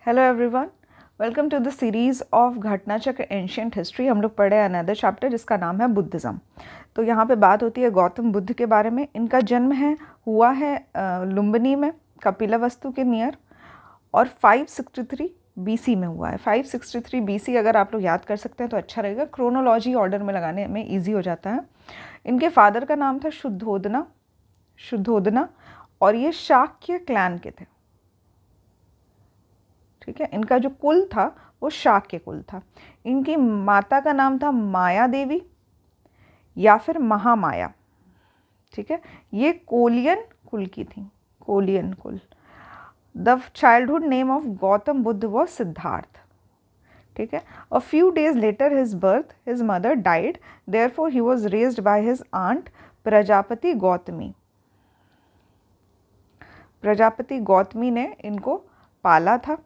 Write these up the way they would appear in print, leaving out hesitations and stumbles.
Hello everyone, welcome to the series of Ghatna Chakra ancient history. हम लोग पढ़े अनदर चैप्टर जिसका नाम है बुद्धिज़्म। तो यहाँ पे बात होती है गौतम बुद्ध के बारे में। इनका जन्म हुआ है लुम्बिनी में, कपिलवस्तु के नियर, और 563 बीसी में हुआ है। 563 बीसी अगर आप लोग याद कर सकते हैं तो अच्छा रहेगा, क्रोनोलॉजी ऑर्डर में लगाने में ईजी हो जाता है। इनके फादर का नाम था शुद्धोदना और ये शाक्य क्लैन के थे। ठीक है, इनका जो कुल था वो शाक्य कुल था। इनकी माता का नाम था माया देवी या फिर महामाया। ठीक है, ये कोलियन कुल की थी, कोलियन कुल। The childhood name of Gautam Buddha was Siddhartha. ठीक है, a few days later his birth his mother died, therefore he was raised by his aunt Prajapati Gautami. Prajapati Gautami ने इनको पाला था।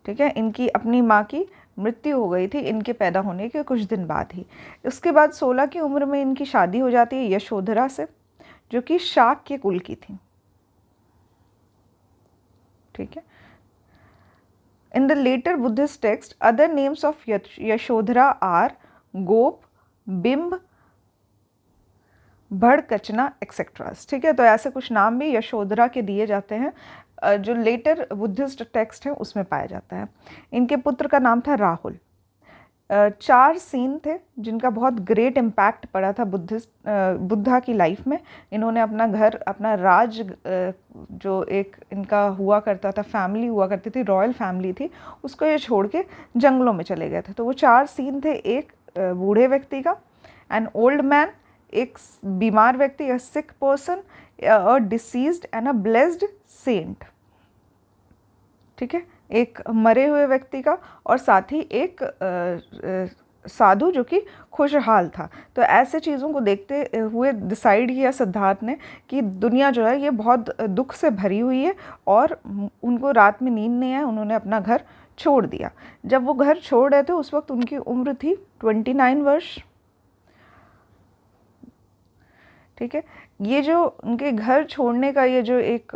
ठीक है, इनकी अपनी माँ की मृत्यु हो गई थी इनके पैदा होने के कुछ दिन बाद ही। उसके बाद 16 की उम्र में इनकी शादी हो जाती है यशोधरा से, जो कि शाक्य कुल की थी। ठीक है, in the latter Buddhist text other names of Yashodhara are Gopa, Bimba, Bhaddakaccana etceteras. ठीक है, तो ऐसे कुछ नाम भी यशोधरा के दिए जाते हैं जो लेटर बुद्धिस्ट टेक्स्ट है उसमें पाया जाता है। इनके पुत्र का नाम था राहुल। 4 सीन थे जिनका बहुत ग्रेट इम्पैक्ट पड़ा था बुद्धा की लाइफ में। इन्होंने अपना घर, अपना राज, जो एक इनका हुआ करता था, फैमिली हुआ करती थी, रॉयल फैमिली थी, उसको ये छोड़ के जंगलों में चले गए थे। तो वो 4 सीन थे, एक बूढ़े व्यक्ति का, एन ओल्ड मैन, एक बीमार व्यक्ति, a sick person, a diseased and a blessed saint. ठीक है, एक मरे हुए व्यक्ति का और साथ ही एक साधु जो कि खुशहाल था। तो ऐसे चीज़ों को देखते हुए डिसाइड किया सिद्धार्थ ने कि दुनिया जो है ये बहुत दुख से भरी हुई है और उनको रात में नींद नहीं है। उन्होंने अपना घर छोड़ दिया। जब वो घर छोड़ रहे थे उस वक्त उनकी उम्र थी 29 वर्ष। ठीक है, ये जो उनके घर छोड़ने का ये जो एक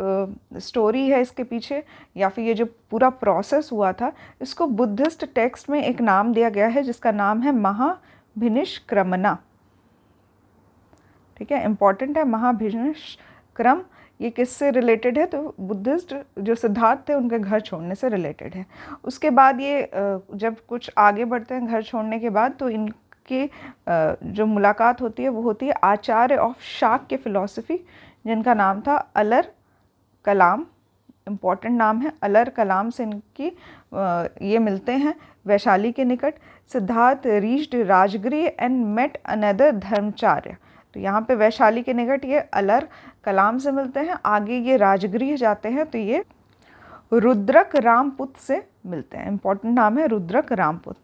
स्टोरी है इसके पीछे, या फिर ये जो पूरा प्रोसेस हुआ था, इसको बुद्धिस्ट टेक्स्ट में एक नाम दिया गया है जिसका नाम है महाभिनिष्क्रमना। ठीक है, इम्पॉर्टेंट है महाभिनिष्क्रम। ये किससे रिलेटेड है? तो बुद्धिस्ट जो सिद्धार्थ थे उनके घर छोड़ने से रिलेटेड है। उसके बाद ये जब कुछ आगे बढ़ते हैं घर छोड़ने के बाद, तो की जो मुलाकात होती है वो होती है आचार्य ऑफ शाक्य फिलॉसफी, जिनका नाम था अलर कलाम। इम्पॉर्टेंट नाम है, अलर कलाम से इनकी ये मिलते हैं वैशाली के निकट। Siddhartha reached Rajgriha and met another dharmacharya. तो यहाँ पे वैशाली के निकट ये अलर कलाम से मिलते हैं। आगे ये राजगृह जाते हैं तो ये रुद्रक रामपुत से मिलते हैं। इम्पॉर्टेंट नाम है Rudraka Ramaputta.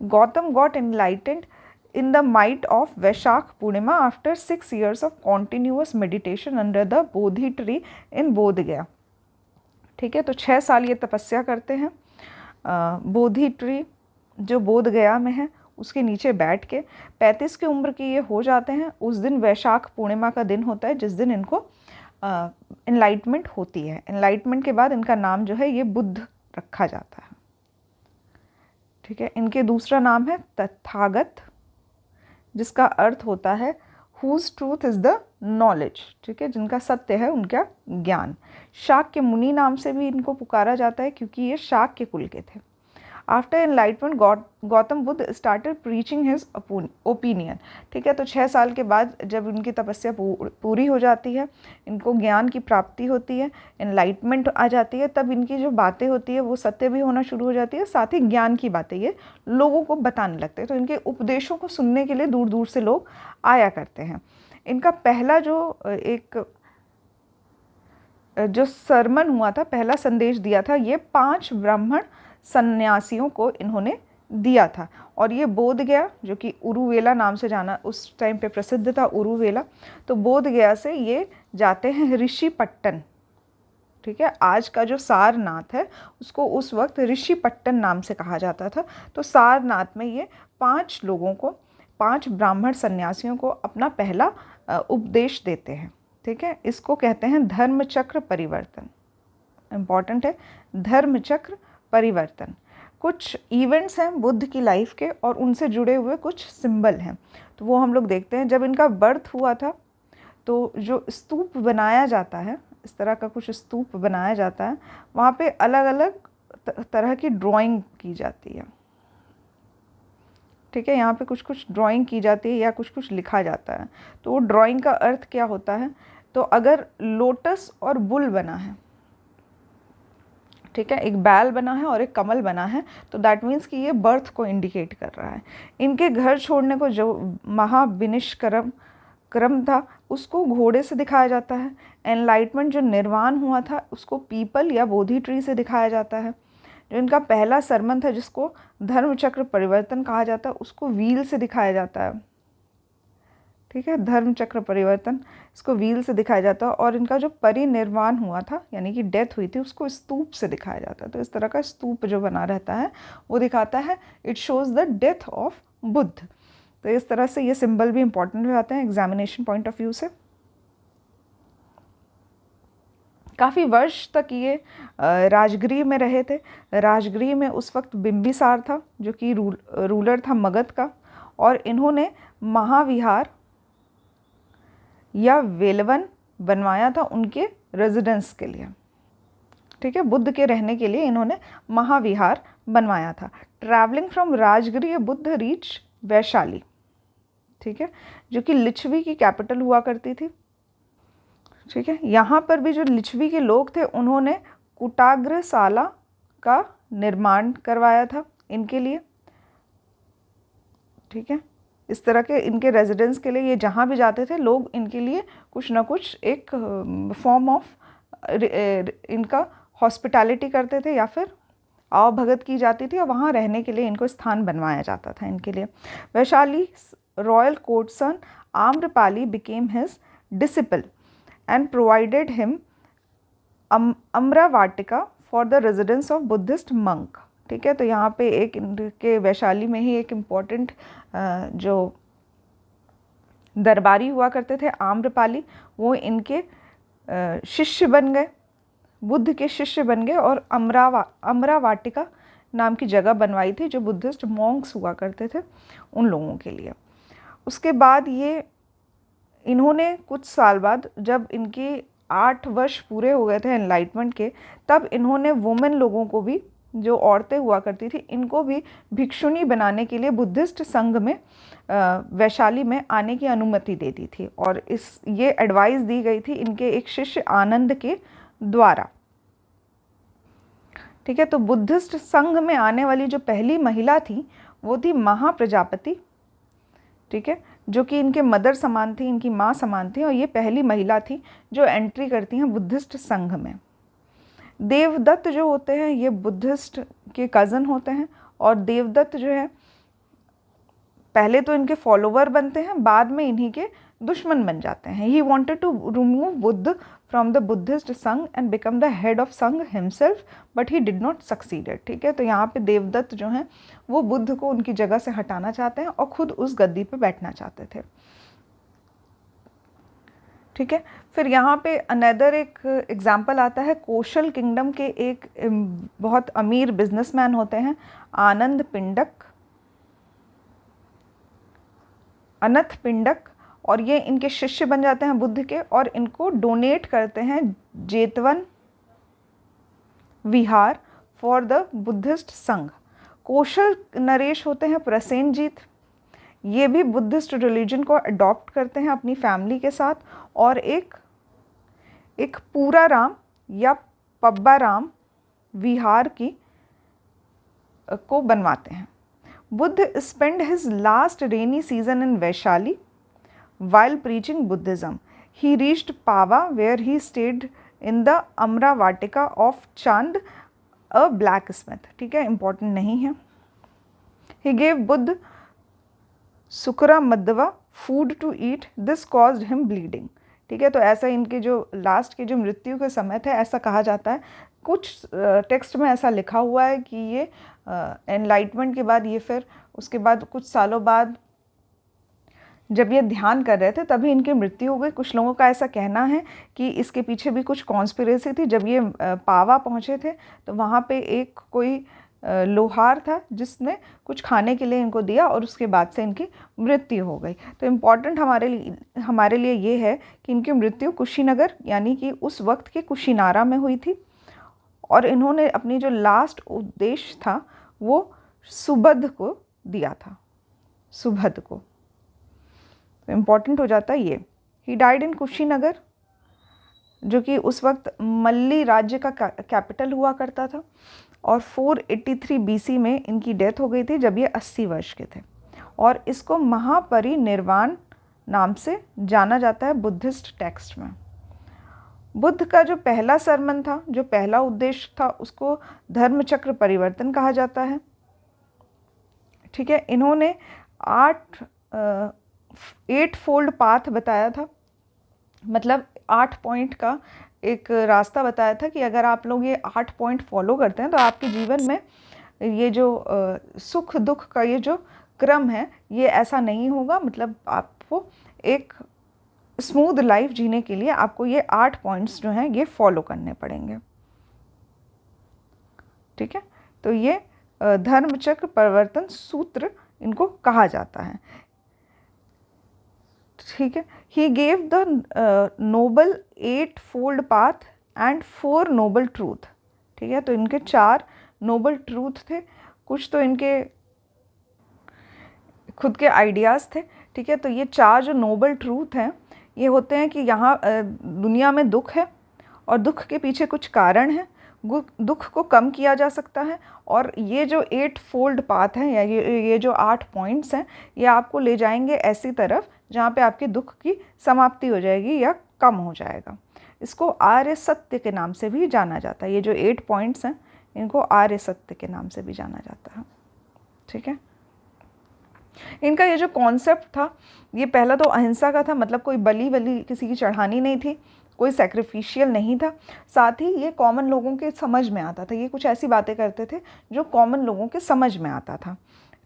Gautam got enlightened in the might of Vaishakh Purnima after 6 years of continuous meditation under the Bodhi tree in Bodh Gaya। ठीक है, तो 6 साल ये तपस्या करते हैं बोधि ट्री जो बोध गया में है उसके नीचे बैठ के। 35 की उम्र के ये हो जाते हैं। उस दिन वैशाख पूर्णिमा का दिन होता है जिस दिन इनको एनलाइटमेंट होती है। एनलाइटमेंट के बाद इनका नाम जो है ये बुद्ध रखा जाता है। ठीक है, इनके दूसरा नाम है तथागत, जिसका अर्थ होता है whose truth is the knowledge. ठीक है, जिनका सत्य है उनका ज्ञान। शाक्य मुनि नाम से भी इनको पुकारा जाता है क्योंकि ये शाक्य कुल के थे। After enlightenment Gautam Buddha started preaching his opinion. ठीक है, तो 6 साल के बाद जब इनकी तपस्या पूरी हो जाती है, इनको ज्ञान की प्राप्ति होती है, एनलाइटमेंट आ जाती है, तब इनकी जो बातें होती है वो सत्य भी होना शुरू हो जाती है, साथ ही ज्ञान की बातें ये लोगों को बताने लगते हैं। तो इनके उपदेशों को सुनने के लिए दूर दूर से लोग आया करते हैं। इनका पहला जो सरमन हुआ था, पहला संदेश दिया था, ये 5 ब्राह्मण सन्यासियों को इन्होंने दिया था। और ये बोध गया जो कि उरुवेला नाम से जाना उस टाइम पे प्रसिद्ध था, उरुवेला। तो बोध गया से ये जाते हैं ऋषिपट्टन। ठीक है, आज का जो सारनाथ है उसको उस वक्त ऋषिपट्टन नाम से कहा जाता था। तो सारनाथ में ये 5 लोगों को, 5 ब्राह्मण सन्यासियों को अपना पहला उपदेश देते हैं। ठीक है, इसको कहते हैं धर्म चक्र परिवर्तन। इम्पॉर्टेंट है, धर्म चक्र परिवर्तन। कुछ इवेंट्स हैं बुद्ध की लाइफ के और उनसे जुड़े हुए कुछ सिंबल हैं, तो वो हम लोग देखते हैं। जब इनका बर्थ हुआ था तो जो स्तूप बनाया जाता है, इस तरह का कुछ स्तूप बनाया जाता है, वहाँ पे अलग अलग तरह की ड्राइंग की जाती है। ठीक है, यहाँ पे कुछ कुछ ड्राइंग की जाती है या कुछ कुछ लिखा जाता है। तो वो ड्राइंग का अर्थ क्या होता है, तो अगर लोटस और बुल बना है, ठीक है, एक बैल बना है और एक कमल बना है, तो दैट मीन्स कि ये बर्थ को इंडिकेट कर रहा है। इनके घर छोड़ने को जो महाविनिष्क्रम क्रम था उसको घोड़े से दिखाया जाता है। एनलाइटमेंट जो निर्वाण हुआ था उसको पीपल या बोधि ट्री से दिखाया जाता है। जो इनका पहला सरमन था जिसको धर्म चक्र परिवर्तन कहा जाता है उसको व्हील से दिखाया जाता है। ठीक है, धर्म चक्र परिवर्तन इसको व्हील से दिखाया जाता है। और इनका जो परिनिर्वाण हुआ था यानी कि डेथ हुई थी उसको स्तूप से दिखाया जाता है। तो इस तरह का स्तूप जो बना रहता है वो दिखाता है, it shows the death of Buddha. तो इस तरह से ये सिंबल भी इंपॉर्टेंट हो जाते हैं एग्जामिनेशन पॉइंट ऑफ व्यू से। काफ़ी वर्ष तक ये राजगृह में रहे थे। राजगृह में उस वक्त बिंबिसार था जो कि रूलर था मगध का, और इन्होंने महाविहार या वेलवन बनवाया था उनके रेजिडेंस के लिए। ठीक है, बुद्ध के रहने के लिए इन्होंने महाविहार बनवाया था। Travelling from Rajagriha Buddha reach Vaishali, ठीक है, जो कि लिच्छवी की कैपिटल हुआ करती थी। ठीक है, यहाँ पर भी जो लिच्छवी के लोग थे उन्होंने कुटाग्रशाला का निर्माण करवाया था इनके लिए। ठीक है, इस तरह के इनके रेजिडेंस के लिए ये जहाँ भी जाते थे लोग इनके लिए कुछ ना कुछ एक फॉर्म ऑफ इनका हॉस्पिटैलिटी करते थे या फिर आवभगत की जाती थी और वहाँ रहने के लिए इनको स्थान बनवाया जाता था इनके लिए। Vaishali royal courtesan Amrapali became his disciple and provided him Amravatika for the residence of Buddhist monk. ठीक है, तो यहाँ पे एक इनके वैशाली में ही एक इम्पॉर्टेंट जो दरबारी हुआ करते थे आम्रपाली, वो इनके शिष्य बन गए, बुद्ध के शिष्य बन गए और अम्रवाटिका नाम की जगह बनवाई थी जो बुद्धिस्ट मॉन्क्स हुआ करते थे उन लोगों के लिए। उसके बाद ये इन्होंने कुछ साल बाद जब इनके 8 वर्ष पूरे हो गए थे एनलाइटमेंट के, तब इन्होंने वुमेन लोगों को भी, जो औरतें हुआ करती थी, इनको भी भिक्षुणी बनाने के लिए बुद्धिस्ट संघ में वैशाली में आने की अनुमति दे दी थी। और ये एडवाइस दी गई थी इनके एक शिष्य आनंद के द्वारा। ठीक है, तो बुद्धिस्ट संघ में आने वाली जो पहली महिला थी वो थी महाप्रजापति। ठीक है, जो कि इनके मदर समान थी, इनकी माँ समान थी, और ये पहली महिला थी जो एंट्री करती हैं बुद्धिस्ट संघ में। देवदत्त जो होते हैं ये बुद्धिस्ट के कज़न होते हैं, और देवदत्त जो है पहले तो इनके फॉलोवर बनते हैं, बाद में इन्हीं के दुश्मन बन जाते हैं। He wanted to remove Buddha from the Buddhist Sangha and become the head of Sangha himself, but he did not succeeded. ठीक है, तो यहाँ पे देवदत्त जो हैं वो बुद्ध को उनकी जगह से हटाना चाहते हैं और खुद उस गद्दी पे बैठना चाहते थे। ठीक है, फिर यहाँ पे अनदर एक एग्जाम्पल आता है कौशल किंगडम के एक बहुत अमीर बिजनेसमैन होते हैं आनंद पिंडक, अनथ पिंडक, और ये इनके शिष्य बन जाते हैं बुद्ध के और इनको डोनेट करते हैं जेतवन विहार फॉर द बुद्धिस्ट संघ। कौशल नरेश होते हैं प्रसेनजीत, ये भी बुद्धिस्ट रिलीजन को अडॉप्ट करते हैं अपनी फैमिली के साथ और एक पूरा राम या पब्बा राम विहार को बनवाते हैं। Buddha spend his last rainy season in Vaishali while preaching Buddhism. He reached Pava where he stayed in the Amravatika of Chand, a blacksmith. ठीक है, important नहीं है। He gave Buddha Sukra Madhva food to eat. This caused him bleeding. ठीक है, तो ऐसा इनके जो लास्ट के जो मृत्यु के समय थे ऐसा कहा जाता है। कुछ टेक्स्ट में ऐसा लिखा हुआ है कि ये एनलाइटमेंट के बाद ये फिर उसके बाद कुछ सालों बाद जब ये ध्यान कर रहे थे तभी इनकी मृत्यु हो गई। कुछ लोगों का ऐसा कहना है कि इसके पीछे भी कुछ कॉन्स्पिरेसी थी। जब ये पावा पहुँचे थे तो वहाँ पे एक कोई लोहार था जिसने कुछ खाने के लिए इनको दिया और उसके बाद से इनकी मृत्यु हो गई। तो इम्पॉर्टेंट हमारे लिए ये है कि इनकी मृत्यु कुशीनगर यानी कि उस वक्त के कुशीनारा में हुई थी और इन्होंने अपनी जो लास्ट उद्देश्य था वो सुबध को दिया था, सुबध को। तो इम्पॉर्टेंट हो जाता है ये। ही डाइड इन कुशीनगर जो कि उस वक्त मल्ली राज्य का कैपिटल हुआ करता था और 483 BC में इनकी डेथ हो गई थी जब ये 80 वर्ष के थे। और इसको महापरिनिर्वाण नाम से जाना जाता है बुद्धिस्ट टेक्स्ट में। बुद्ध का जो पहला सरमन था, जो पहला उद्देश्य था, उसको धर्मचक्र परिवर्तन कहा जाता है। ठीक है, इन्होंने 8 फोल्ड पाथ बताया था, मतलब 8 पॉइंट का एक रास्ता बताया था कि अगर आप लोग ये 8 पॉइंट फॉलो करते हैं तो आपके जीवन में ये जो सुख दुख का ये जो क्रम है ये ऐसा नहीं होगा। मतलब आपको एक स्मूथ लाइफ जीने के लिए आपको ये 8 पॉइंट्स जो हैं ये फॉलो करने पड़ेंगे। ठीक है, तो ये धर्मचक्र परिवर्तन सूत्र इनको कहा जाता है। ठीक है, he gave the noble 8 fold path and 4 noble truth. ठीक है, तो इनके 4 नोबल ट्रूथ थे, कुछ तो इनके खुद के आइडियाज़ थे। ठीक है, तो ये 4 जो नोबल ट्रूथ हैं ये होते हैं कि यहाँ दुनिया में दुख है और दुख के पीछे कुछ कारण है, दुख को कम किया जा सकता है और ये जो 8 फोल्ड पाथ हैं या ये जो 8 पॉइंट्स हैं ये आपको ले जाएंगे ऐसी तरफ जहाँ पे आपके दुख की समाप्ति हो जाएगी या कम हो जाएगा। इसको आर्य सत्य के नाम से भी जाना जाता है। ये जो 8 पॉइंट्स हैं इनको आर्य सत्य के नाम से भी जाना जाता है। ठीक है, इनका ये जो कॉन्सेप्ट था ये पहला तो अहिंसा का था, मतलब कोई बलि किसी की चढ़ानी नहीं थी, कोई सैक्रिफिशियल नहीं था। साथ ही ये कॉमन लोगों के समझ में आता था, ये कुछ ऐसी बातें करते थे जो कॉमन लोगों के समझ में आता था।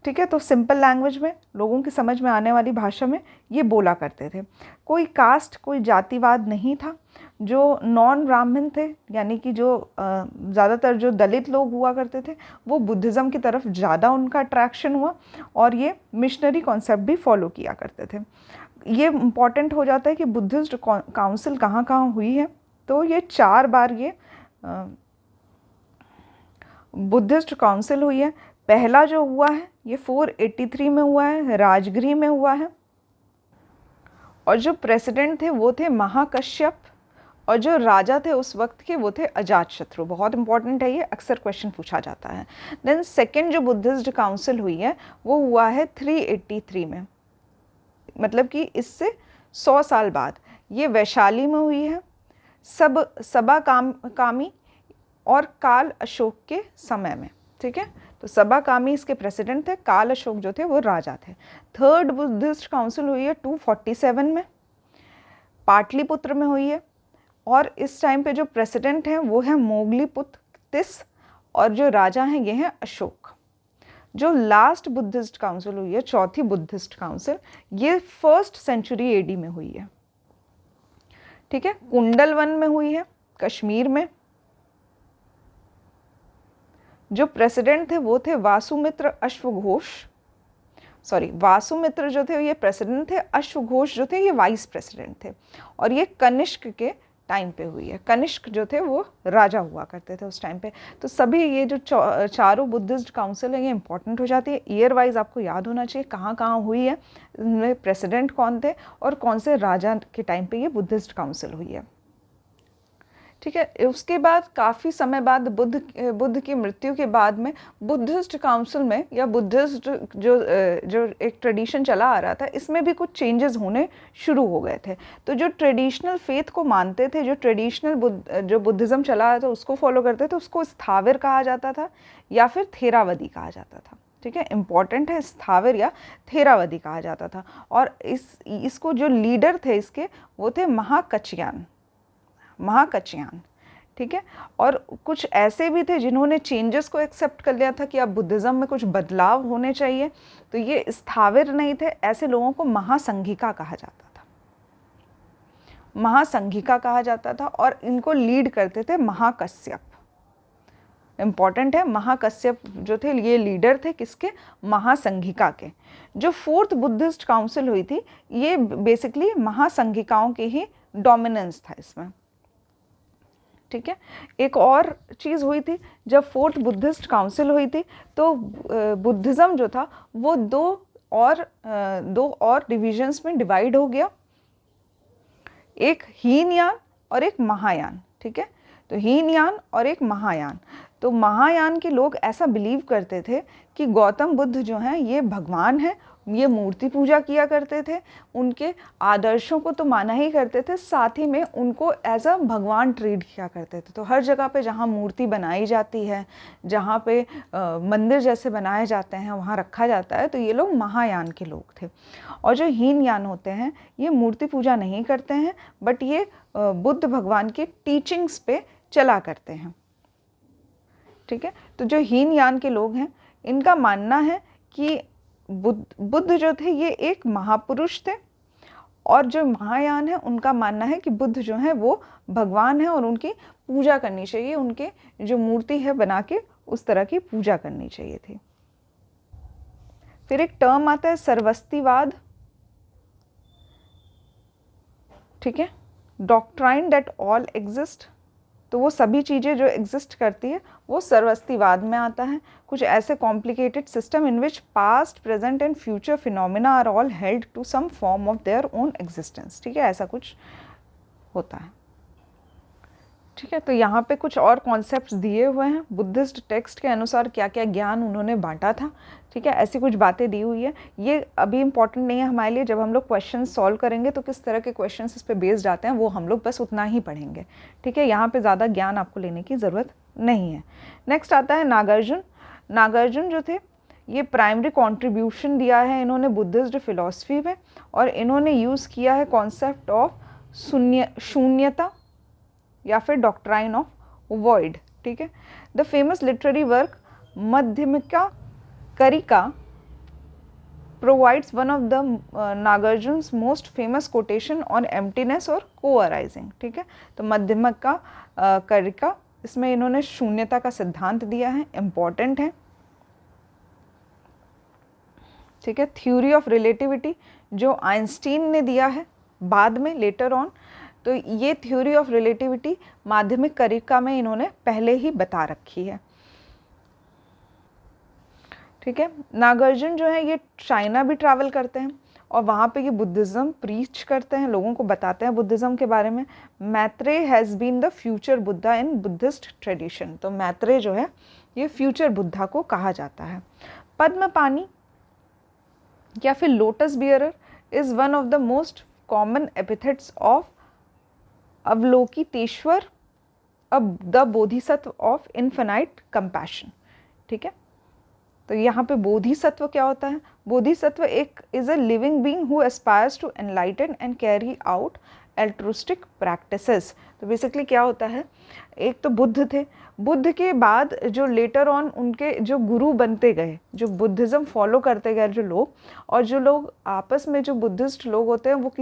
ठीक है, तो सिंपल लैंग्वेज में, लोगों की समझ में आने वाली भाषा में ये बोला करते थे। कोई कास्ट, कोई जातिवाद नहीं था। जो नॉन ब्राह्मण थे यानी कि जो ज़्यादातर जो दलित लोग हुआ करते थे वो बुद्धिज़्म की तरफ ज़्यादा उनका अट्रैक्शन हुआ और ये मिशनरी कॉन्सेप्ट भी फॉलो किया करते थे। ये इम्पॉर्टेंट हो जाता है कि बुद्धिस्ट काउंसिल कहाँ कहाँ हुई है। तो ये 4 बार ये बुद्धिस्ट काउंसिल हुई है। पहला जो हुआ है ये 483 में हुआ है, राजगृह में हुआ है और जो प्रेसिडेंट थे वो थे महाकश्यप और जो राजा थे उस वक्त के वो थे अजातशत्रु। बहुत इंपॉर्टेंट है ये, अक्सर क्वेश्चन पूछा जाता है। देन सेकेंड जो बुद्धिस्ट काउंसिल हुई है वो हुआ है 383 में, मतलब कि इससे 100 साल बाद। ये वैशाली में हुई है, सबा कामी और काल अशोक के समय में। ठीक है, तो सबा कामी इसके प्रेसिडेंट थे, काल अशोक जो थे वो राजा थे। थर्ड बुद्धिस्ट काउंसिल हुई है 247 में, पाटलिपुत्र में हुई है और इस टाइम पे जो प्रेसिडेंट हैं वो है मोगलीपुत्र तिस और जो राजा हैं ये हैं अशोक। जो लास्ट बुद्धिस्ट काउंसिल हुई है, चौथी बुद्धिस्ट काउंसिल, ये 1st सेंचुरी AD में हुई है। ठीक है, कुंडलवन में हुई है, कश्मीर में। जो प्रेसिडेंट थे वो थे वासुमित्र अश्वघोष, वासुमित्र जो थे ये प्रेसिडेंट थे, अश्वघोष जो थे ये वाइस प्रेसिडेंट थे और ये कनिष्क के टाइम पे हुई है। कनिष्क जो थे वो राजा हुआ करते थे उस टाइम पे। तो सभी ये जो चारों बुद्धिस्ट काउंसिल है ये इंपॉर्टेंट हो जाती है। ईयर वाइज आपको याद होना चाहिए कहाँ कहाँ हुई है, इनमें प्रेसिडेंट कौन थे और कौन से राजा के टाइम पे ये बुद्धिस्ट काउंसिल हुई है। ठीक है, उसके बाद काफ़ी समय बाद बुद्ध की मृत्यु के बाद में बुद्धिस्ट काउंसिल में या बुद्धिस्ट जो एक ट्रेडिशन चला आ रहा था इसमें भी कुछ चेंजेस होने शुरू हो गए थे। तो जो ट्रेडिशनल फेथ को मानते थे, जो ट्रेडिशनल जो बुद्धिज़्म चला रहा था उसको फॉलो करते थे, उसको स्थाविर कहा जाता था या फिर थेरावदी कहा जाता था। ठीक है, इम्पॉर्टेंट है, स्थाविर या थेरावदी कहा जाता था। और इसको जो लीडर थे इसके वो थे महाकचयान। ठीक है। और कुछ ऐसे भी थे जिन्होंने चेंजेस को एक्सेप्ट कर लिया था कि अब बुद्धिज़्म में कुछ बदलाव होने चाहिए, तो ये स्थाविर नहीं थे, ऐसे लोगों को महासंघिका कहा जाता था, महासंघिका कहा जाता था। और इनको लीड करते थे महाकश्यप। इम्पॉर्टेंट है, महाकश्यप जो थे ये लीडर थे किसके, महासंघिका के। जो 4th बुद्धिस्ट काउंसिल हुई थी ये बेसिकली महासंघिकाओं की ही डोमिनेंस था इसमें, ठीक है। एक और चीज़ हुई थी, जब 4th बुद्धिस्ट काउंसिल हुई थी तो बुद्धिज़्म जो था वो दो और डिविजन्स में डिवाइड हो गया, एक हीनयान और एक महायान, ठीक है। तो हीनयान और एक महायान। तो महायान के लोग ऐसा बिलीव करते थे कि गौतम बुद्ध जो हैं ये भगवान हैं, ये मूर्ति पूजा किया करते थे, उनके आदर्शों को तो माना ही करते थे, साथ ही में उनको एज अ भगवान ट्रीट किया करते थे। तो हर जगह पे जहाँ मूर्ति बनाई जाती है, जहाँ पे मंदिर जैसे बनाए जाते हैं वहाँ रखा जाता है, तो ये लोग महायान के लोग थे। और जो हीनयान होते हैं ये मूर्ति पूजा नहीं करते हैं, बट ये बुद्ध भगवान के टीचिंग्स पे चला करते हैं, ठीक है। तो जो हीनयान के लोग हैं इनका मानना है कि बुद्ध जो थे ये एक महापुरुष थे, और जो महायान है उनका मानना है कि बुद्ध जो है वो भगवान है और उनकी पूजा करनी चाहिए, उनके जो मूर्ति है बना के उस तरह की पूजा करनी चाहिए थी। फिर एक टर्म आता है सर्वस्तिवाद, ठीक है, डॉक्ट्राइन दैट ऑल एग्जिस्ट। तो वो सभी चीज़ें जो एग्जिस्ट करती है वो सर्वस्तिवाद में आता है। कुछ ऐसे complicated system in which past, present and future phenomena are all held to some form of their own existence, ठीक है, ऐसा कुछ होता है, ठीक है। तो यहाँ पे कुछ और कॉन्सेप्ट्स दिए हुए हैं, बुद्धिस्ट टेक्स्ट के अनुसार क्या क्या ज्ञान उन्होंने बांटा था, ठीक है, ऐसी कुछ बातें दी हुई है। ये अभी इम्पॉर्टेंट नहीं है हमारे लिए, जब हम लोग क्वेश्चन सॉल्व करेंगे तो किस तरह के क्वेश्चन इस पर बेस्ड आते हैं वो हम लोग बस उतना ही पढ़ेंगे, ठीक है। यहाँ पे ज़्यादा ज्ञान आपको लेने की ज़रूरत नहीं है। नेक्स्ट आता है नागार्जुन। नागार्जुन जो थे ये प्राइमरी कंट्रीब्यूशन दिया है इन्होंने बुद्धिस्ट फिलॉसफी में, और इन्होंने यूज़ किया है कॉन्सेप्ट ऑफ शून्यता या फिर डॉक्ट्राइन ऑफ वॉइड, ठीक है। The famous literary work Madhyamika Karika provides one of the Nagarjuna's most famous quotation on emptiness और को अराइजिंग, ठीक है। तो मध्यमिका करिका इसमें इन्होंने शून्यता का सिद्धांत दिया है, इम्पॉर्टेंट है, ठीक है। थ्योरी ऑफ रिलेटिविटी जो आइंस्टीन ने दिया है बाद में लेटर ऑन, तो ये थ्योरी ऑफ रिलेटिविटी माध्यमिक करिका में इन्होंने पहले ही बता रखी है, ठीक है। नागार्जुन जो है ये चाइना भी ट्रैवल करते हैं और वहाँ पे ये बुद्धिज़्म प्रीच करते हैं, लोगों को बताते हैं बुद्धिज़्म के बारे में। Maitreya has been the future Buddha in Buddhist tradition, तो मैत्रेय जो है ये फ्यूचर बुद्धा को कहा जाता है। पद्मपानी या फिर lotus bearer is one of the most common epithets of Avalokiteshvara, the Bodhisattva of infinite compassion, ठीक है। तो यहाँ पे बोधिसत्व क्या होता है, बोधिसत्व एक is a living being who aspires to enlighten and carry out altruistic practices. तो बेसिकली क्या होता है, एक तो बुद्ध थे, बुद्ध के बाद जो लेटर ऑन उनके जो गुरु बनते गए, जो बुद्धिज़्म फॉलो करते गए जो लोग, और जो लोग आपस में जो बुद्धिस्ट लोग होते हैं वो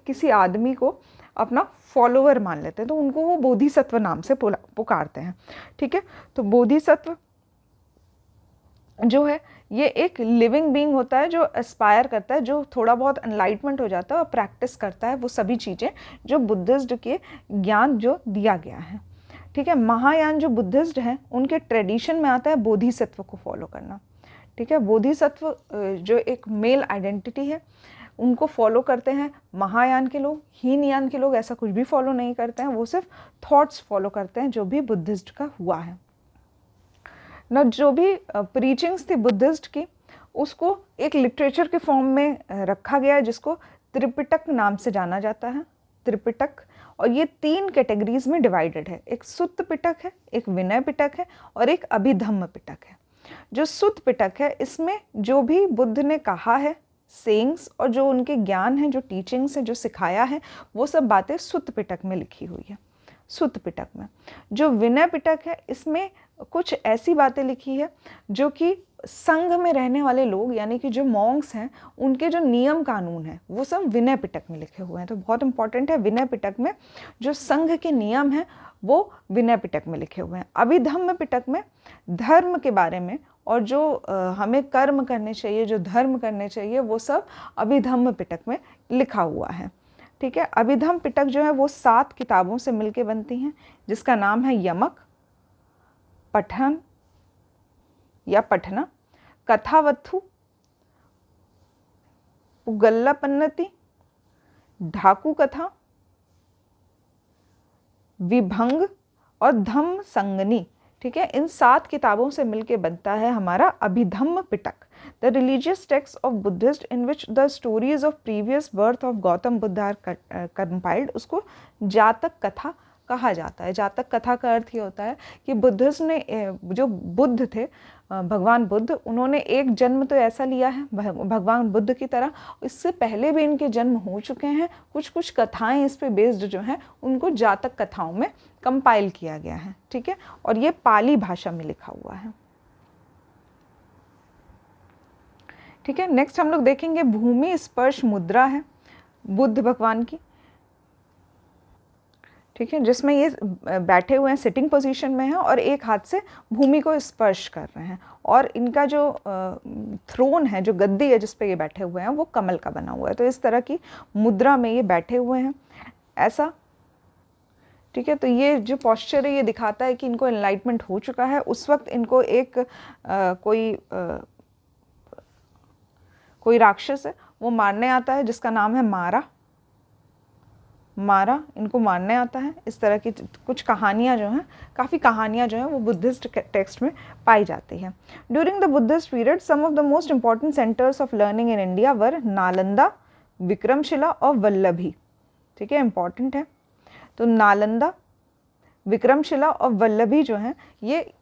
किसी आदमी को अपना फॉलोअर मान लेते हैं, तो उनको वो बोधिसत्व नाम से पुकारते हैं, ठीक है। तो बोधिसत्व जो है ये एक लिविंग बीइंग होता है जो एस्पायर करता है, जो थोड़ा बहुत एनलाइटमेंट हो जाता है और प्रैक्टिस करता है वो सभी चीज़ें जो बुद्धिस्ट के ज्ञान जो दिया गया है, ठीक है। महायान जो बुद्धिस्ट हैं उनके ट्रेडिशन में आता है बोधिसत्व को फॉलो करना, ठीक है। बोधिसत्व जो एक मेल आइडेंटिटी है उनको फॉलो करते हैं महायान के लोग। हीनयान के लोग ऐसा कुछ भी फॉलो नहीं करते हैं, वो सिर्फ थॉट्स फॉलो करते हैं जो भी बुद्धिस्ट का हुआ है ना। जो भी प्रीचिंग्स थी बुद्धिस्ट की उसको एक लिटरेचर के फॉर्म में रखा गया है जिसको त्रिपिटक नाम से जाना जाता है, त्रिपिटक। और ये 3 कैटेगरीज में डिवाइडेड है, एक सुत्त पिटक है, एक विनय पिटक है और एक अभिधम्म पिटक है। जो सुत्त पिटक है इसमें जो भी बुद्ध ने कहा है सेइंग्स और जो उनके ज्ञान है, जो टीचिंग्स है, जो सिखाया है, वो सब बातें सुत्त पिटक में लिखी हुई है। सुत्त पिटक में। जो विनय पिटक है इसमें कुछ ऐसी बातें लिखी है जो कि संघ में रहने वाले लोग यानी कि जो मॉन्क्स हैं उनके जो नियम कानून हैं वो सब विनय पिटक में लिखे हुए हैं। तो बहुत इंपॉर्टेंट है, विनय पिटक में जो संघ के नियम हैं वो विनय पिटक में लिखे हुए हैं। अभिधम्म पिटक में धर्म के बारे में और जो हमें कर्म करने चाहिए, जो धर्म करने चाहिए, वो सब अभिधम्म पिटक में लिखा हुआ है। ठीक है, अभिधम्म पिटक जो है वो 7 किताबों से मिलके बनती हैं, जिसका नाम है यमक, पठन या पठना, कथावत्थु, पुगल्लापन्नति, ढाकू कथा, विभंग और धम्म संगनी। ठीक है, इन 7 किताबों से मिलके बनता है हमारा Abhidhamma Pitaka, the religious text of Buddhist in which the stories of previous birth of Gautam Buddha are compiled. उसको जातक कथा कहा जाता है। जातक कथा का अर्थ ये होता है कि बुद्धिस्ट ने, जो बुद्ध थे, भगवान बुद्ध, उन्होंने एक जन्म तो ऐसा लिया है भगवान बुद्ध की तरह, इससे पहले भी इनके जन्म हो चुके हैं। कुछ कुछ कथाएं इस पे बेस्ड जो हैं उनको जातक कथाओं में कंपाइल किया गया है। ठीक है, और ये पाली भाषा में लिखा हुआ है। ठीक है, नेक्स्ट हम लोग देखेंगे भूमि स्पर्श मुद्रा है बुद्ध भगवान की। ठीक है, जिसमें ये बैठे हुए हैं, सिटिंग पोजीशन में हैं और एक हाथ से भूमि को स्पर्श कर रहे हैं, और इनका जो थ्रोन है, जो गद्दी है जिस पे ये बैठे हुए हैं, वो कमल का बना हुआ है। तो इस तरह की मुद्रा में ये बैठे हुए हैं ऐसा। ठीक है, तो ये जो पॉस्चर है ये दिखाता है कि इनको एनलाइटमेंट हो चुका है। उस वक्त इनको एक कोई राक्षस है वो मारने आता है जिसका नाम है मारा इनको मारने आता है। इस तरह की कुछ कहानियाँ जो हैं, काफ़ी कहानियाँ जो हैं वो बुद्धिस्ट टेक्स्ट में पाई जाती हैं। During the Buddhist period some of the most important centres of learning in India were Nalanda, Vikramashila और वल्लभी। ठीक है, इंपॉर्टेंट है। तो नालंदा, विक्रमशिला और वल्लभी जो हैं ये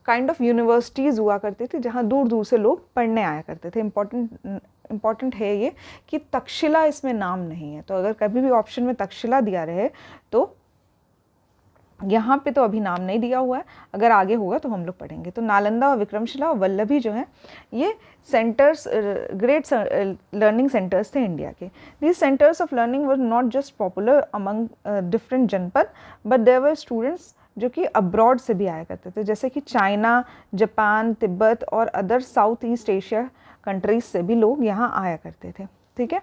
काइंड ऑफ यूनिवर्सिटीज़ हुआ करती थी जहाँ दूर दूर से लोग पढ़ने आया करते थे। इम्पॉर्टेंट है ये कि तक्षशिला इसमें नाम नहीं है, तो अगर कभी भी ऑप्शन में तक्षशिला दिया रहे तो यहाँ पे तो अभी नाम नहीं दिया हुआ है, अगर आगे होगा तो हम लोग पढ़ेंगे। तो नालंदा और विक्रमशिला और वल्लभी जो है ये सेंटर्स, ग्रेट लर्निंग सेंटर्स थे इंडिया के। These centres of learning were not just popular among different जनपद बट देयर वर स्टूडेंट्स जो कि अब्रॉड से भी आया करते थे, जैसे कि चाइना, जापान, तिब्बत और other south east Asia countries से भी लोग यहाँ आया करते थे। ठीक है,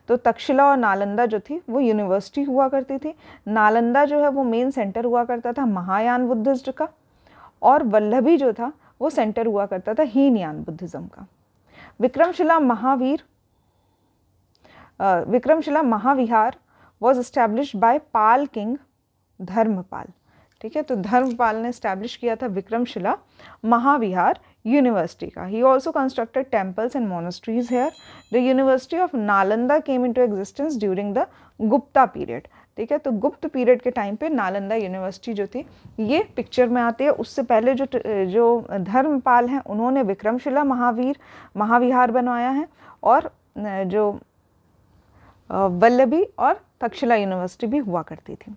तो तक्षशिला और नालंदा जो थी वो यूनिवर्सिटी हुआ करती थी। नालंदा जो है वो मेन सेंटर हुआ करता था महायान बुद्धिज्म का, और वल्लभी जो था वो सेंटर हुआ करता था हीनयान बुद्धिज्म का। Vikramashila Mahavihara was established by Pala king Dharmapala. ठीक है, तो धर्मपाल ने एस्टैब्लिश किया था विक्रमशिला महाविहार यूनिवर्सिटी का। He also constructed temples and monasteries here. The university of Nalanda came into existence during the Gupta period. ठीक है, तो गुप्त पीरियड के टाइम पे नालंदा यूनिवर्सिटी जो थी ये पिक्चर में आती है। उससे पहले जो धर्मपाल हैं उन्होंने विक्रमशिला महाविहार बनवाया है, और जो वल्लभी और तक्षशिला यूनिवर्सिटी भी हुआ करती थी।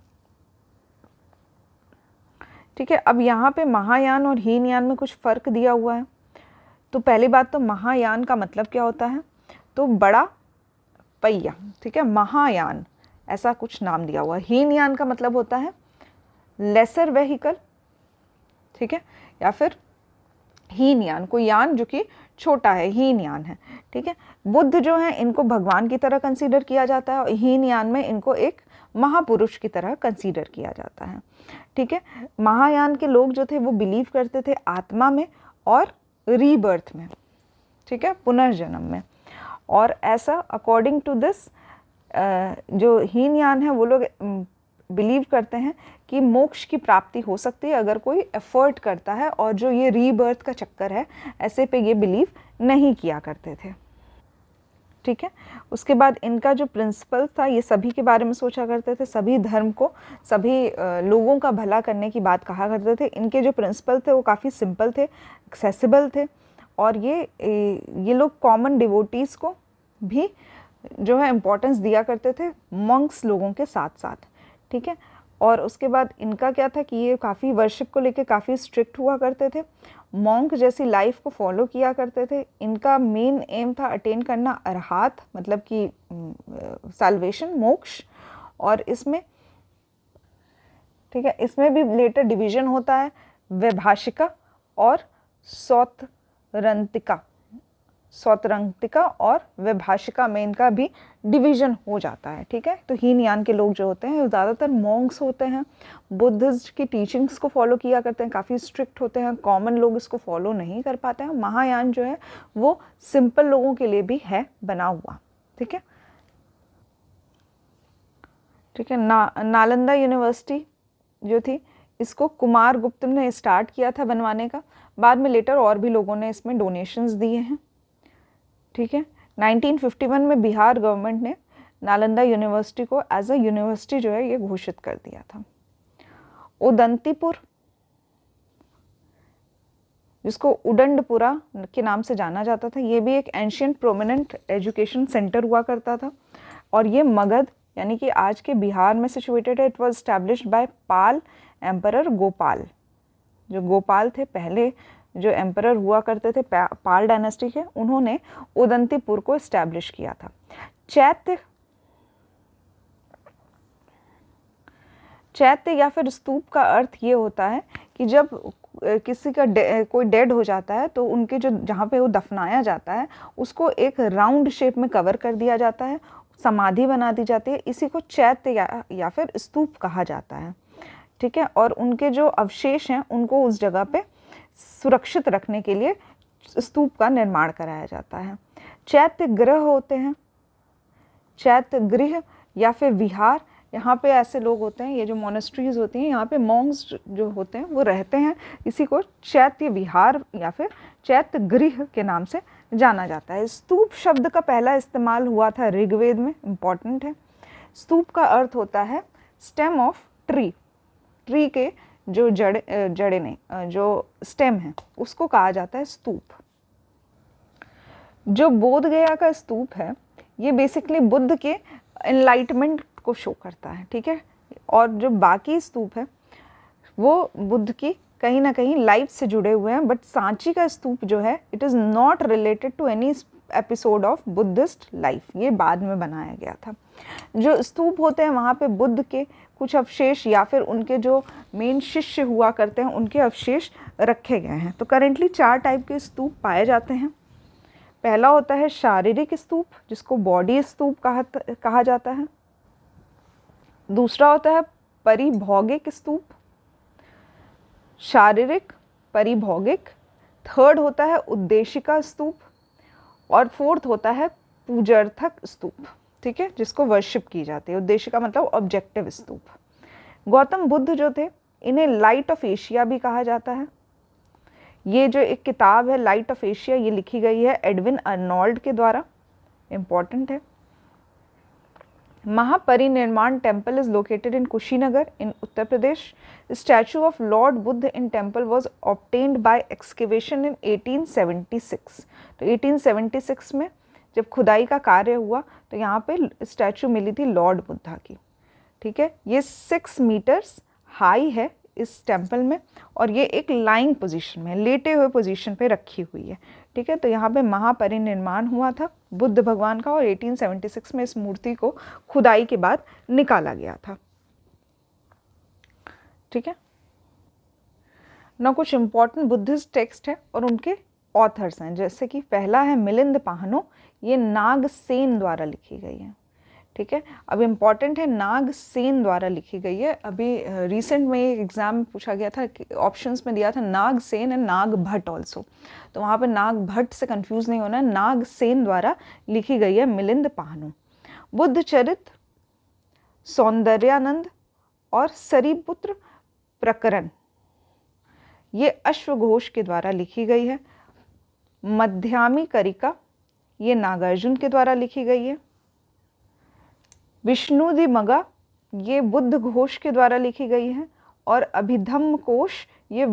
ठीक है, अब यहाँ पे महायान और हीनयान में कुछ फ़र्क दिया हुआ है। तो पहली बात तो महायान का मतलब क्या होता है, तो बड़ा पहिया। ठीक है, महायान ऐसा कुछ नाम दिया हुआ है। हीनयान का मतलब होता है लेसर वेहिकल। ठीक है, या फिर हीनयान, कोई यान जो कि छोटा है, हीनयान है। ठीक है, बुद्ध जो हैं इनको भगवान की तरह कंसीडर किया जाता है और हीनयान में इनको एक महापुरुष की तरह कंसीडर किया जाता है। ठीक है, महायान के लोग जो थे वो बिलीव करते थे आत्मा में और रीबर्थ में। ठीक है, पुनर्जन्म में। और ऐसा अकॉर्डिंग टू दिस जो हीनयान है वो लोग बिलीव करते हैं कि मोक्ष की प्राप्ति हो सकती है अगर कोई एफर्ट करता है, और जो ये रीबर्थ का चक्कर है ऐसे पे ये बिलीव नहीं किया करते थे। ठीक है, उसके बाद इनका जो प्रिंसिपल था ये सभी के बारे में सोचा करते थे, सभी धर्म को, सभी लोगों का भला करने की बात कहा करते थे। इनके जो प्रिंसिपल थे वो काफ़ी सिंपल थे, एक्सेसिबल थे, और ये लोग कॉमन डिवोटीज़ को भी जो है इम्पोर्टेंस दिया करते थे मंक्स लोगों के साथ साथ। ठीक है, और उसके बाद इनका क्या था कि ये काफ़ी वर्शिप को लेके काफ़ी स्ट्रिक्ट हुआ करते थे, मॉन्क जैसी लाइफ को फॉलो किया करते थे। इनका मेन एम था अटेन करना अरहत, मतलब कि साल्वेशन, मोक्ष। और इसमें, ठीक है, इसमें भी लेटर डिवीजन होता है, वैभाषिका और सौतरंतिका। सौतरंतिका और वैभाषिका में इनका भी डिवीजन हो जाता है। ठीक है, तो हीनयान के लोग जो होते हैं ज़्यादातर मॉन्क्स होते हैं, बुद्धिस्ट की टीचिंग्स को फॉलो किया करते हैं, काफ़ी स्ट्रिक्ट होते हैं, कॉमन लोग इसको फॉलो नहीं कर पाते हैं। महायान जो है वो सिंपल लोगों के लिए भी है बना हुआ। ठीक है, ठीक है। नालंदा यूनिवर्सिटी जो थी इसको कुमार गुप्त ने स्टार्ट किया था बनवाने का, बाद में लेटर और भी लोगों ने इसमें डोनेशंस दिए हैं। ठीक है, 1951 में बिहार गवर्नमेंट ने नालंदा यूनिवर्सिटी को एज अ यूनिवर्सिटी जो है ये घोषित कर दिया था। उदंतीपुर, जिसको उडंडपुरा के नाम से जाना जाता था, ये भी एक एंशियंट प्रोमिनेंट एजुकेशन सेंटर हुआ करता था, और ये मगध यानी कि आज के बिहार में सिचुएटेड है। It was established by Pal emperor Gopal. जो गोपाल थे पहले जो एम्परर हुआ करते थे पाल डायनेस्टी के, उन्होंने उदंतीपुर को इस्टेब्लिश किया था। चैत्य या फिर स्तूप का अर्थ ये होता है कि जब किसी का कोई डेड हो जाता है तो उनके जो जहाँ पे वो दफनाया जाता है उसको एक राउंड शेप में कवर कर दिया जाता है, समाधि बना दी जाती है, इसी को चैत्य या फिर स्तूप कहा जाता है। ठीक है, और उनके जो अवशेष हैं उनको उस जगह पे सुरक्षित रखने के लिए स्तूप का निर्माण कराया जाता है। चैत्य गृह होते हैं, चैत्य गृह या फिर विहार, यहाँ पे ऐसे लोग होते हैं, ये जो मोनेस्ट्रीज होती हैं यहाँ पे मॉन्क्स जो होते हैं वो रहते हैं, इसी को चैत्य विहार या फिर चैत्य गृह के नाम से जाना जाता है। स्तूप शब्द का पहला इस्तेमाल हुआ था ऋग्वेद में, इम्पॉर्टेंट है। स्तूप का अर्थ होता है स्टेम ऑफ ट्री, ट्री के जो जड़े नहीं, जो स्टेम है उसको कहा जाता है स्तूप। जो बोध गया का स्तूप है ये बेसिकली बुद्ध के एनलाइटमेंट को शो करता है। ठीक है, और जो बाकी स्तूप है वो बुद्ध की कहीं ना कहीं लाइफ से जुड़े हुए हैं, बट सांची का स्तूप जो है it is not related to any episode of Buddhist life, ये बाद में बनाया गया था। जो स्तूप होते हैं वहाँ पे बुद्ध के कुछ अवशेष या फिर उनके जो मेन शिष्य हुआ करते हैं उनके अवशेष रखे गए हैं। तो करेंटली 4 टाइप के स्तूप पाए जाते हैं। पहला होता है शारीरिक स्तूप, जिसको बॉडी स्तूप कहा जाता है। दूसरा होता है परिभौगिक स्तूप, शारीरिक, परिभौगिक। थर्ड होता है उद्देशिका स्तूप, और फोर्थ होता है पूजर्थक स्तूप। ठीक है, जिसको वर्शिप की जाती है। उद्देशिका मतलब ऑब्जेक्टिव स्तूप। गौतम बुद्ध जो थे इन्हें लाइट ऑफ एशिया भी कहा जाता है। ये जो एक किताब है लाइट ऑफ एशिया, ये लिखी गई है एडविन अर्नोल्ड के द्वारा, इम्पॉर्टेंट है। Mahaparinirvana temple is located in Kushinagar in Uttar Pradesh. Statue of Lord Buddha in temple was obtained by excavation in 1876। तो 1876 में जब खुदाई का कार्य हुआ तो यहाँ पे स्टैचू मिली थी लॉर्ड बुद्धा की। ठीक है, ये 6 मीटर्स हाई है इस टेम्पल में, और ये एक लाइंग पोजीशन में, लेटे हुए पोजीशन पे रखी हुई है। ठीक है, तो यहाँ पे महापरिनिर्वाण हुआ था बुद्ध भगवान का, और 1876 में इस मूर्ति को खुदाई के बाद निकाला गया था। ठीक है ना, कुछ इम्पॉर्टेंट बुद्धिस्ट टेक्स्ट है और उनके ऑथर्स हैं, जैसे कि पहला है मिलिंद पाहनो, ये नागसेन द्वारा लिखी गई है। ठीक है, अब इम्पॉर्टेंट है नागसेन द्वारा लिखी गई है। अभी रिसेंट में एक एग्जाम में पूछा गया था, ऑप्शंस में दिया था नागसेन एंड नागभट्ट ऑल्सो, तो वहाँ पे नागभट्ट से कंफ्यूज नहीं होना है, नागसेन द्वारा लिखी गई है मिलिंद पाहनु। बुद्ध चरित, सौंदर्यानंद और सरीपुत्र प्रकरण ये अश्वघोष के द्वारा लिखी गई है। मध्यामी करिका ये नागार्जुन के द्वारा लिखी गई है। विष्णुदिमगा ये बुद्ध घोष के द्वारा लिखी गई है, और अभिधम्म कोश ये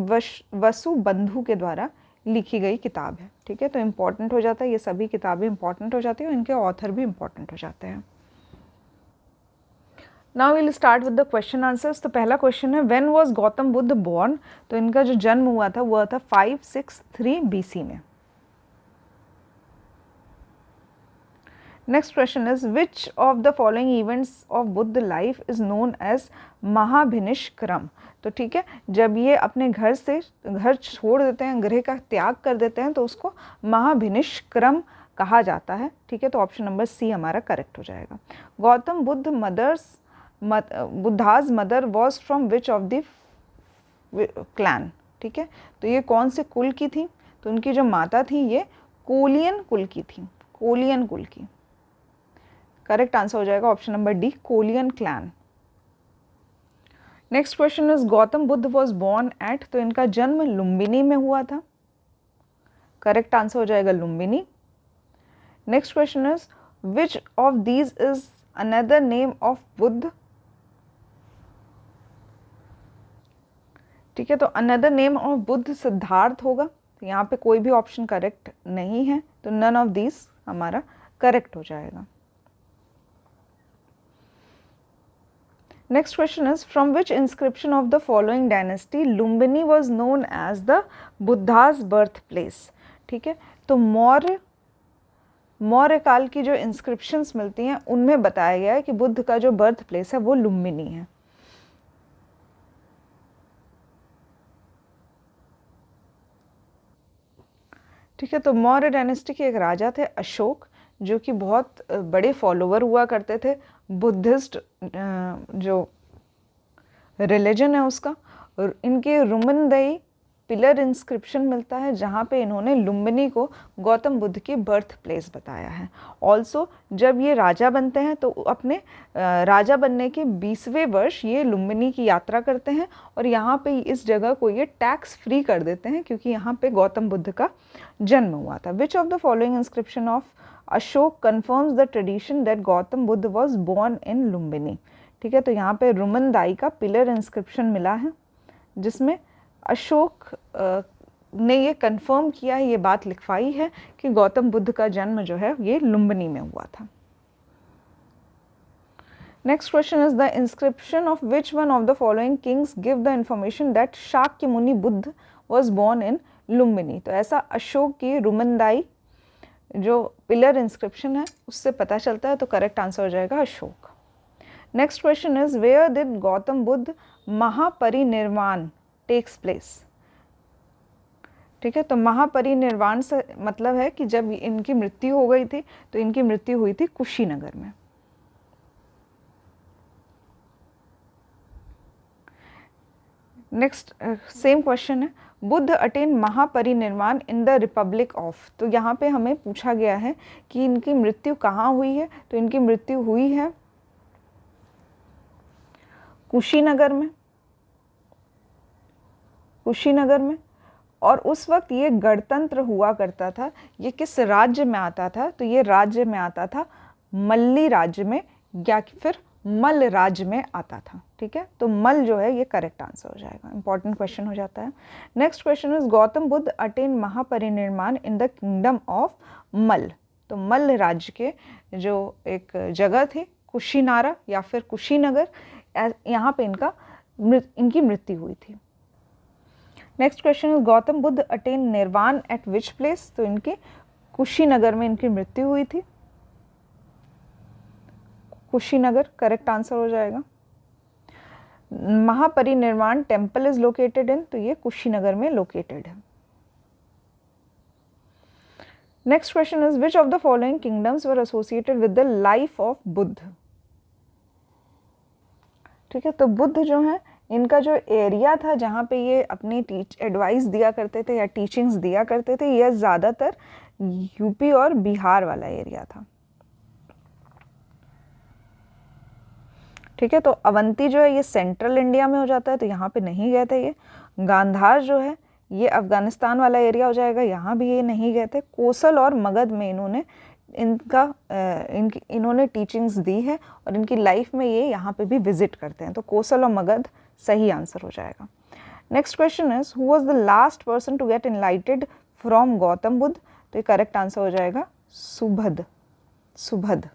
वसुबंधु के द्वारा लिखी गई किताब है। ठीक है, तो इम्पॉर्टेंट हो जाता है, ये सभी किताबें इम्पॉर्टेंट हो जाती हैं और इनके ऑथर भी इम्पॉर्टेंट हो जाते हैं। Now will start with the question answers. तो पहला क्वेश्चन है when was Gautam Buddha born. तो इनका जो जन्म हुआ था वह था 563 BC में। Next question is which of the following events of Buddha life is known as Mahabhinishkramana. तो ठीक है, जब ये अपने घर छोड़ देते हैं, गृह का त्याग कर देते हैं, तो उसको महाभिनिष्क्रम कहा जाता है। ठीक है, तो ऑप्शन नंबर सी हमारा करेक्ट हो जाएगा। Gautam Buddha Buddha's mother was from which of the clan. ठीक है, तो ये कौन से कुल की थी। तो उनकी जो माता थी ये कोलियन कुल की थी, कोलियन कुल की। करेक्ट आंसर हो जाएगा option number D, Koliyan clan. Next question is Gautama Buddha was born at. तो इनका जन्म लुम्बिनी में हुआ था। करेक्ट आंसर हो जाएगा Lumbini. Next question is which of these is another name of Buddha. ठीक है, तो another name of Buddha Siddharth होगा। तो यहाँ पे कोई भी ऑप्शन करेक्ट नहीं है, तो नन ऑफ दीज हमारा करेक्ट हो जाएगा। Next question is from which inscription of the following dynasty Lumbini was known as the Buddha's birth place. ठीक है, तो मौर्य काल की जो इंस्क्रिप्शंस मिलती हैं उनमें बताया गया है कि बुद्ध का जो बर्थ प्लेस है वो लुम्बिनी है। ठीक है, तो मौर्य डायनेस्टी के एक राजा थे अशोक, जो कि बहुत बड़े फॉलोवर हुआ करते थे बुद्धिस्ट जो रिलीजन है उसका। और इनके रुमनदई पिलर इंस्क्रिप्शन मिलता है जहाँ पे इन्होंने लुम्बिनी को गौतम बुद्ध की बर्थ प्लेस बताया है। ऑल्सो जब ये राजा बनते हैं तो अपने राजा बनने के 20वें वर्ष ये लुम्बिनी की यात्रा करते हैं और यहाँ पे इस जगह को ये टैक्स फ्री कर देते हैं क्योंकि यहाँ पे गौतम बुद्ध का जन्म हुआ था। विच of the following inscription of Ashok confirms the tradition that Gautam Buddha was born in Lumbini. ठीक है, तो यहाँ पे रुमनदाई का पिलर इंस्क्रिप्शन मिला है जिसमें अशोक ने ये कंफर्म किया है, ये बात लिखवाई है कि गौतम बुद्ध का जन्म जो है ये लुम्बिनी में हुआ था। Next question is the inscription of which one of the following kings give the information that Shakya Muni Buddha was born in Lumbini. तो ऐसा अशोक की रुमनदाई जो पिलर इंस्क्रिप्शन है उससे पता चलता है, तो करेक्ट आंसर हो जाएगा Ashok. Next question is where did Gautam Buddha Mahaparinirvana takes place. ठीक है, तो महापरिनिर्वाण से मतलब है कि जब इनकी मृत्यु हो गई थी तो इनकी मृत्यु हुई थी कुशीनगर में। नेक्स्ट सेम क्वेश्चन है Buddha attain Mahaparinirvan in the Republic of. तो यहाँ पे हमें पूछा गया है कि इनकी मृत्यु कहाँ हुई है। तो इनकी मृत्यु हुई है कुशीनगर में, कुशीनगर में। और उस वक्त ये गणतंत्र हुआ करता था। ये किस राज्य में आता था। तो ये राज्य में आता था मल्ली राज्य में या फिर मल राज्य में आता था। ठीक है, तो मल जो है ये करेक्ट आंसर हो जाएगा, इंपॉर्टेंट क्वेश्चन हो जाता है। Next question is Gautama Buddha attain Mahaparinirvan in the kingdom of मल। तो मल राज्य के जो एक जगह थी कुशीनारा या फिर कुशीनगर, यहाँ पे इनकी मृत्यु हुई थी। Next question is Gautama Buddha attain निर्वाण एट विच प्लेस। तो इनके कुशीनगर में इनकी मृत्यु हुई थी, कुशीनगर करेक्ट आंसर हो जाएगा। महापरिनिर्वाण टेम्पल इज लोकेटेड इन, तो ये कुशीनगर में लोकेटेड है। Next question is which of the following kingdoms were associated with the life of Buddha. ठीक है, तो बुद्ध जो है इनका जो एरिया था जहाँ पे ये अपनी एडवाइस दिया करते थे या टीचिंग्स दिया करते थे, यह ज़्यादातर यूपी और बिहार वाला एरिया था। ठीक है, तो अवंती जो है ये सेंट्रल इंडिया में हो जाता है, तो यहाँ पे नहीं गए थे ये। गांधार जो है ये अफगानिस्तान वाला एरिया हो जाएगा, यहाँ भी ये नहीं गए थे। कोसल और मगध में इन्होंने टीचिंग्स दी है और इनकी लाइफ में ये यहाँ पे भी विजिट करते हैं, तो कोसल और मगध सही आंसर हो जाएगा। Next question is who was the last person to get enlightened from Gautama Buddha. तो ये करेक्ट आंसर हो जाएगा Subhadda, Subhadda.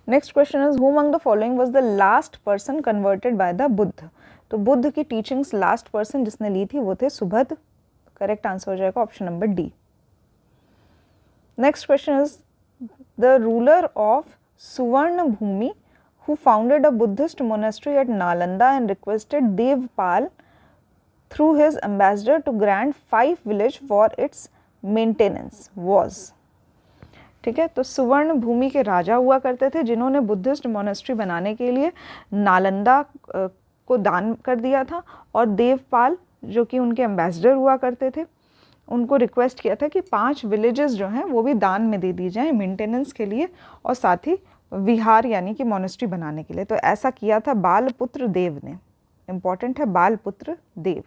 Next question is who among the following was the last person converted by the Buddha. तो बुद्ध की टीचिंग्स लास्ट पर्सन जिसने ली थी वो थे सुबुद्ध। करेक्ट आंसर हो जाएगा option number D. Next question is the ruler of सुवर्ण भूमि who founded a Buddhist monastery at Nalanda and requested Devpal through his ambassador to grant 5 villages for its maintenance was। ठीक है, तो सुवर्ण भूमि के राजा हुआ करते थे जिन्होंने बुद्धिस्ट मोनेस्ट्री बनाने के लिए नालंदा को दान कर दिया था, और देवपाल जो कि उनके एम्बेसडर हुआ करते थे उनको रिक्वेस्ट किया था कि 5 विलेजेस जो हैं वो भी दान में दे दी जाएं मेंटेनेंस के लिए और साथ ही विहार यानी कि मोनेस्ट्री बनाने के लिए। तो ऐसा किया था बालपुत्र देव ने। इंपॉर्टेंट है Balaputra Dev.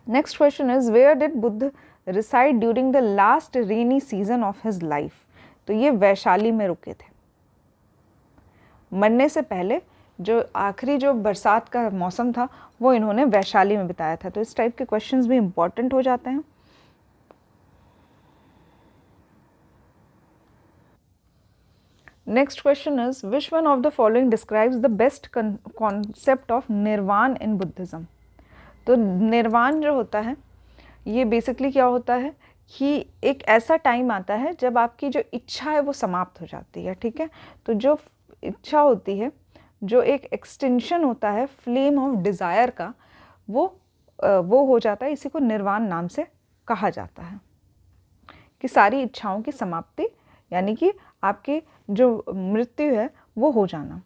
Next question is where did Buddha reside during the last rainy season of his life. तो ये वैशाली में रुके थे। मरने से पहले जो आखिरी जो बरसात का मौसम था वो इन्होंने वैशाली में बिताया था। तो इस टाइप के क्वेश्चंस भी इंपॉर्टेंट हो जाते हैं। Next question is which one of the following describes the best concept of निर्वाण इन बुद्धिज्म। तो निर्वाण जो होता है ये बेसिकली क्या होता है कि एक ऐसा टाइम आता है जब आपकी जो इच्छा है वो समाप्त हो जाती है। ठीक है, तो जो इच्छा होती है, जो एक एक्सटेंशन होता है फ्लेम ऑफ डिज़ायर का, वो हो जाता है। इसी को निर्वाण नाम से कहा जाता है कि सारी इच्छाओं की समाप्ति यानी कि आपकी जो मृत्यु है वो हो जाना।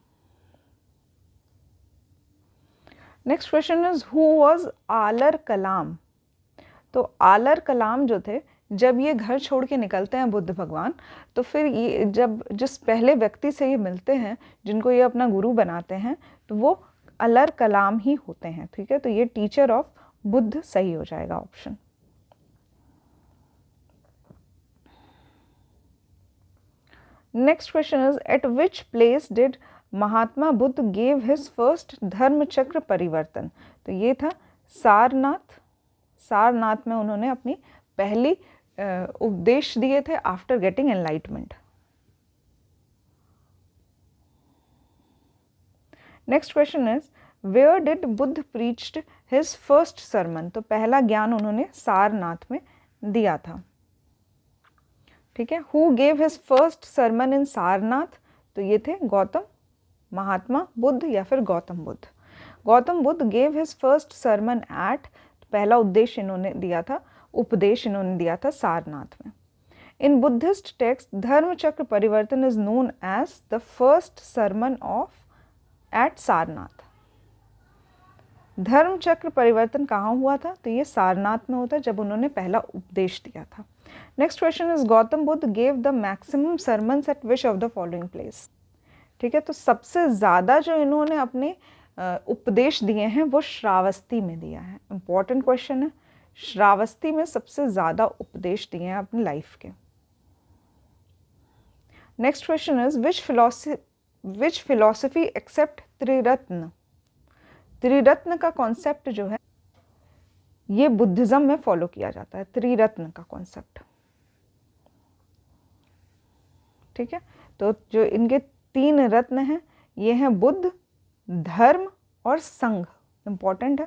Next question is who was Alara Kalama. तो आलर कलाम जो थे जब ये घर छोड़ के निकलते हैं बुद्ध भगवान, तो फिर ये जब जिस पहले व्यक्ति से ये मिलते हैं जिनको ये अपना गुरु बनाते हैं तो वो अलर कलाम ही होते हैं। ठीक है, तो ये टीचर ऑफ बुद्ध सही हो जाएगा option. Next question is eight which place did Mahatma Buddha gave his first धर्म चक्र परिवर्तन। तो ये था सारनाथ। सारनाथ में उन्होंने अपनी पहली उपदेश दिए थे after getting enlightenment. Next question is where did Buddha preached his first sermon. तो पहला ज्ञान उन्होंने सारनाथ में दिया था। ठीक है, who gave his first sermon in Sarnath. तो ये थे गौतम महात्मा बुद्ध या फिर Gautama Buddha. Gautama Buddha gave his first sermon at, पहला उद्देश्य इन्होंने दिया था, उपदेश इन्होंने दिया था सारनाथ में। इन Buddhist text Dharma Chakra Parivartan is known as the first sermon of at Sarnath. Dharma Chakra परिवर्तन कहाँ हुआ था? तो ये सारनाथ में होता है जब उन्होंने पहला उपदेश दिया था। Next question is Gautama Buddha gave the maximum sermons eight which of the following place. ठीक है, तो सबसे ज़्यादा जो इन्होंने अपने उपदेश दिए हैं वो श्रावस्ती में दिया है। इंपॉर्टेंट क्वेश्चन है, श्रावस्ती में सबसे ज़्यादा उपदेश दिए हैं अपनी लाइफ के। Next question is which philosophy accept Triratna. Triratna का कॉन्सेप्ट जो है ये बुद्धिज्म में फॉलो किया जाता है, त्रिरत्न का कॉन्सेप्ट। ठीक है, तो जो इनके 3 रत्न हैं ये हैं बुद्ध, धर्म और संघ। इंपॉर्टेंट है,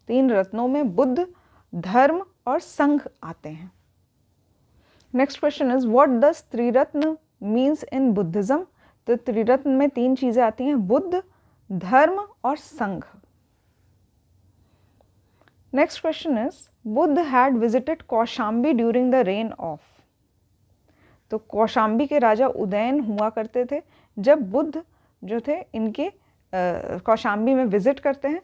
3 रत्नों में बुद्ध, धर्म और संघ आते हैं। Next question is what does Triratna means in Buddhism. तो त्रिरत्न में 3 चीजें आती हैं, बुद्ध, धर्म और संघ। Next question is Buddha had visited Kaushambi during the rain of. तो कौशाम्बी के राजा उदयन हुआ करते थे जब बुद्ध जो थे इनके कौशाम्बी में विजिट करते हैं,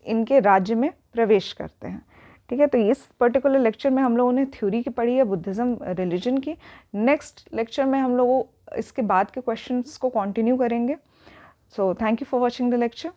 इनके राज्य में प्रवेश करते हैं। ठीक है, तो इस पर्टिकुलर लेक्चर में हम लोगों ने थ्योरी की पढ़ी है बुद्धिज्म रिलीजन की। नेक्स्ट लेक्चर में हम लोग इसके बाद के क्वेश्चंस को कंटिन्यू करेंगे। So thank you for watching the lecture.